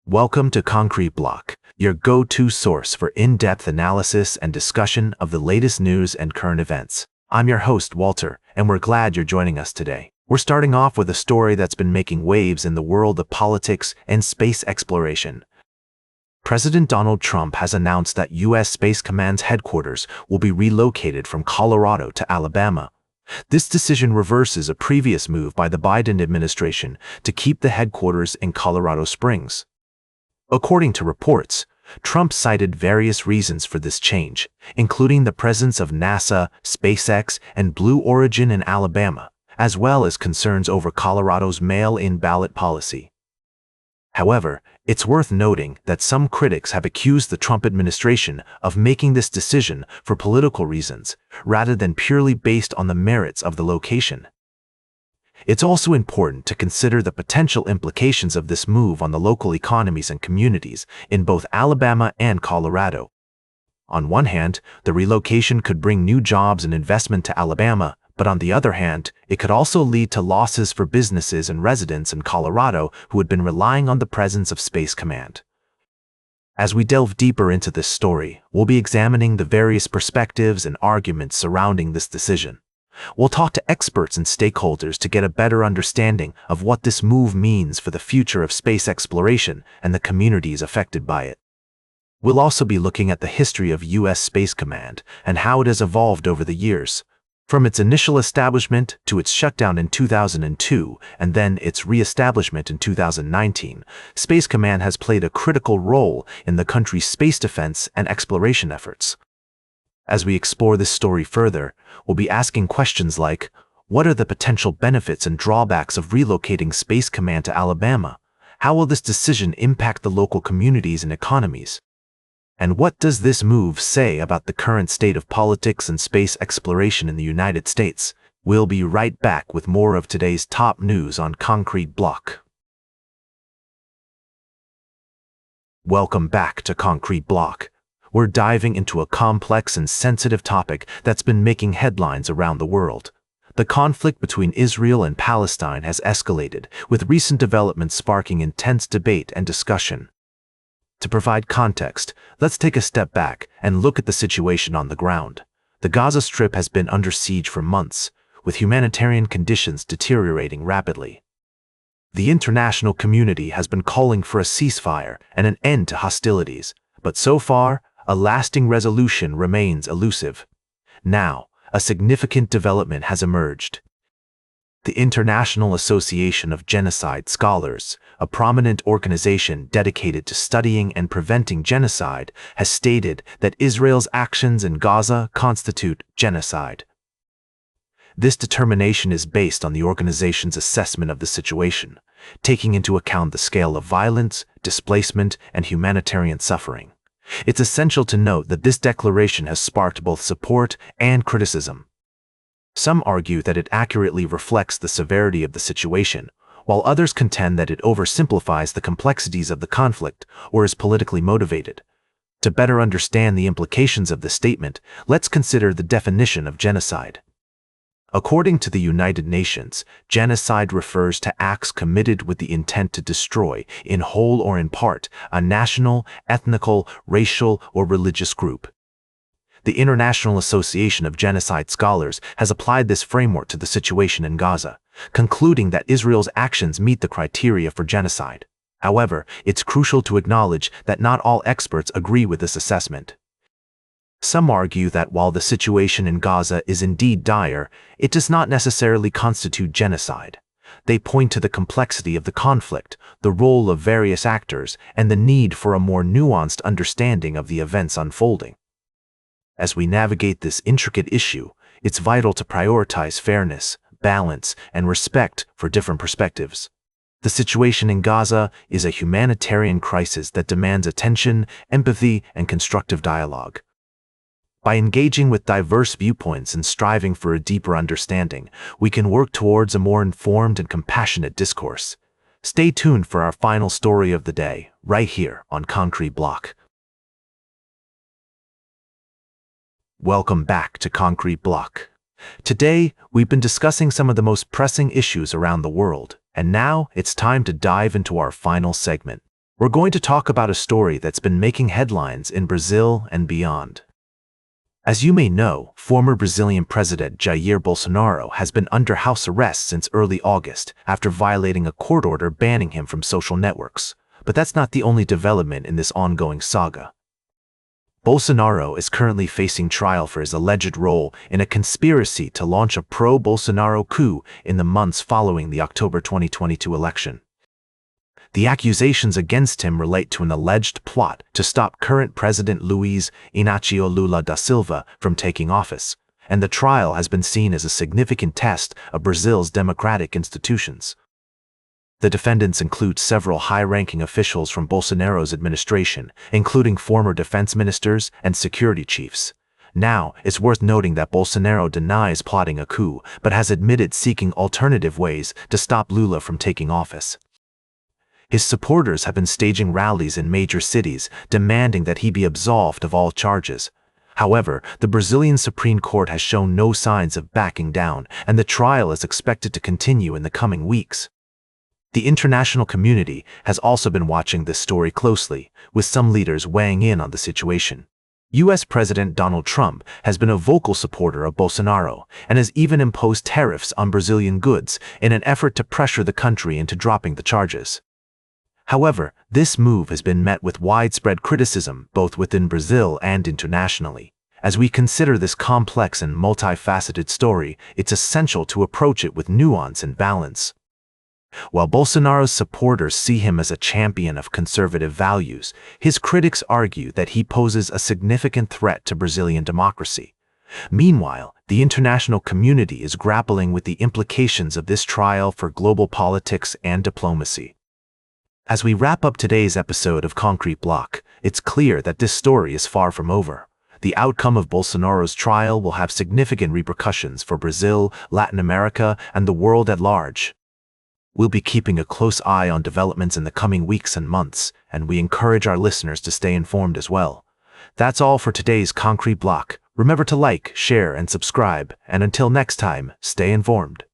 Welcome to Concrete Block, your go-to source for in-depth analysis and discussion of the latest news and current events. I'm your host, Walter, and we're glad you're joining us today. We're starting off with a story that's been making waves in the world of politics and space exploration. President Donald Trump has announced that U.S. Space Command's headquarters will be relocated from Colorado to Alabama. This decision reverses a previous move by the Biden administration to keep the headquarters in Colorado Springs. According to reports, Trump cited various reasons for this change, including the presence of NASA, SpaceX, and Blue Origin in Alabama, as well as concerns over Colorado's mail-in ballot policy. However, it's worth noting that some critics have accused the Trump administration of making this decision for political reasons, rather than purely based on the merits of the location. It's also important to consider the potential implications of this move on the local economies and communities in both Alabama and Colorado. On one hand, the relocation could bring new jobs and investment to Alabama, but on the other hand, it could also lead to losses for businesses and residents in Colorado who had been relying on the presence of Space Command. As we delve deeper into this story, we'll be examining the various perspectives and arguments surrounding this decision. We'll talk to experts and stakeholders to get a better understanding of what this move means for the future of space exploration and the communities affected by it. We'll also be looking at the history of U.S. Space Command and how it has evolved over the years. From its initial establishment to its shutdown in 2002 and then its re-establishment in 2019, Space Command has played a critical role in the country's space defense and exploration efforts. As we explore this story further, we'll be asking questions like, what are the potential benefits and drawbacks of relocating Space Command to Alabama? How will this decision impact the local communities and economies? And what does this move say about the current state of politics and space exploration in the United States? We'll be right back with more of today's top news on Concrete Block. Welcome back to Concrete Block. We're diving into a complex and sensitive topic that's been making headlines around the world. The conflict between Israel and Palestine has escalated, with recent developments sparking intense debate and discussion. To provide context, let's take a step back and look at the situation on the ground. The Gaza Strip has been under siege for months, with humanitarian conditions deteriorating rapidly. The international community has been calling for a ceasefire and an end to hostilities, but so far, a lasting resolution remains elusive. Now, a significant development has emerged. The International Association of Genocide Scholars, a prominent organization dedicated to studying and preventing genocide, has stated that Israel's actions in Gaza constitute genocide. This determination is based on the organization's assessment of the situation, taking into account the scale of violence, displacement, and humanitarian suffering. It's essential to note that this declaration has sparked both support and criticism. Some argue that it accurately reflects the severity of the situation, while others contend that it oversimplifies the complexities of the conflict or is politically motivated. To better understand the implications of this statement, let's consider the definition of genocide. According to the United Nations, genocide refers to acts committed with the intent to destroy, in whole or in part, a national, ethnical, racial, or religious group. The International Association of Genocide Scholars has applied this framework to the situation in Gaza, concluding that Israel's actions meet the criteria for genocide. However, it's crucial to acknowledge that not all experts agree with this assessment. Some argue that while the situation in Gaza is indeed dire, it does not necessarily constitute genocide. They point to the complexity of the conflict, the role of various actors, and the need for a more nuanced understanding of the events unfolding. As we navigate this intricate issue, it's vital to prioritize fairness, balance, and respect for different perspectives. The situation in Gaza is a humanitarian crisis that demands attention, empathy, and constructive dialogue. By engaging with diverse viewpoints and striving for a deeper understanding, we can work towards a more informed and compassionate discourse. Stay tuned for our final story of the day, right here on Concrete Block. Welcome back to Concrete Block. Today, we've been discussing some of the most pressing issues around the world, and now it's time to dive into our final segment. we're going to talk about a story that's been making headlines in Brazil and beyond. As you may know, former Brazilian President Jair Bolsonaro has been under house arrest since early August after violating a court order banning him from social networks. But that's not the only development in this ongoing saga. Bolsonaro is currently facing trial for his alleged role in a conspiracy to launch a pro-Bolsonaro coup in the months following the October 2022 election. The accusations against him relate to an alleged plot to stop current President Luiz Inácio Lula da Silva from taking office, and the trial has been seen as a significant test of Brazil's democratic institutions. The defendants include several high-ranking officials from Bolsonaro's administration, including former defense ministers and security chiefs. Now, it's worth noting that Bolsonaro denies plotting a coup, but has admitted seeking alternative ways to stop Lula from taking office. His supporters have been staging rallies in major cities, demanding that he be absolved of all charges. However, the Brazilian Supreme Court has shown no signs of backing down, and the trial is expected to continue in the coming weeks. The international community has also been watching this story closely, with some leaders weighing in on the situation. U.S. President Donald Trump has been a vocal supporter of Bolsonaro and has even imposed tariffs on Brazilian goods in an effort to pressure the country into dropping the charges. However, this move has been met with widespread criticism both within Brazil and internationally. As we consider this complex and multifaceted story, it's essential to approach it with nuance and balance. While Bolsonaro's supporters see him as a champion of conservative values, his critics argue that he poses a significant threat to Brazilian democracy. Meanwhile, the international community is grappling with the implications of this trial for global politics and diplomacy. As we wrap up today's episode of Concrete Block, it's clear that this story is far from over. The outcome of Bolsonaro's trial will have significant repercussions for Brazil, Latin America, and the world at large. We'll be keeping a close eye on developments in the coming weeks and months, and we encourage our listeners to stay informed as well. That's all for today's Concrete Block. Remember to like, share, and subscribe, and until next time, stay informed.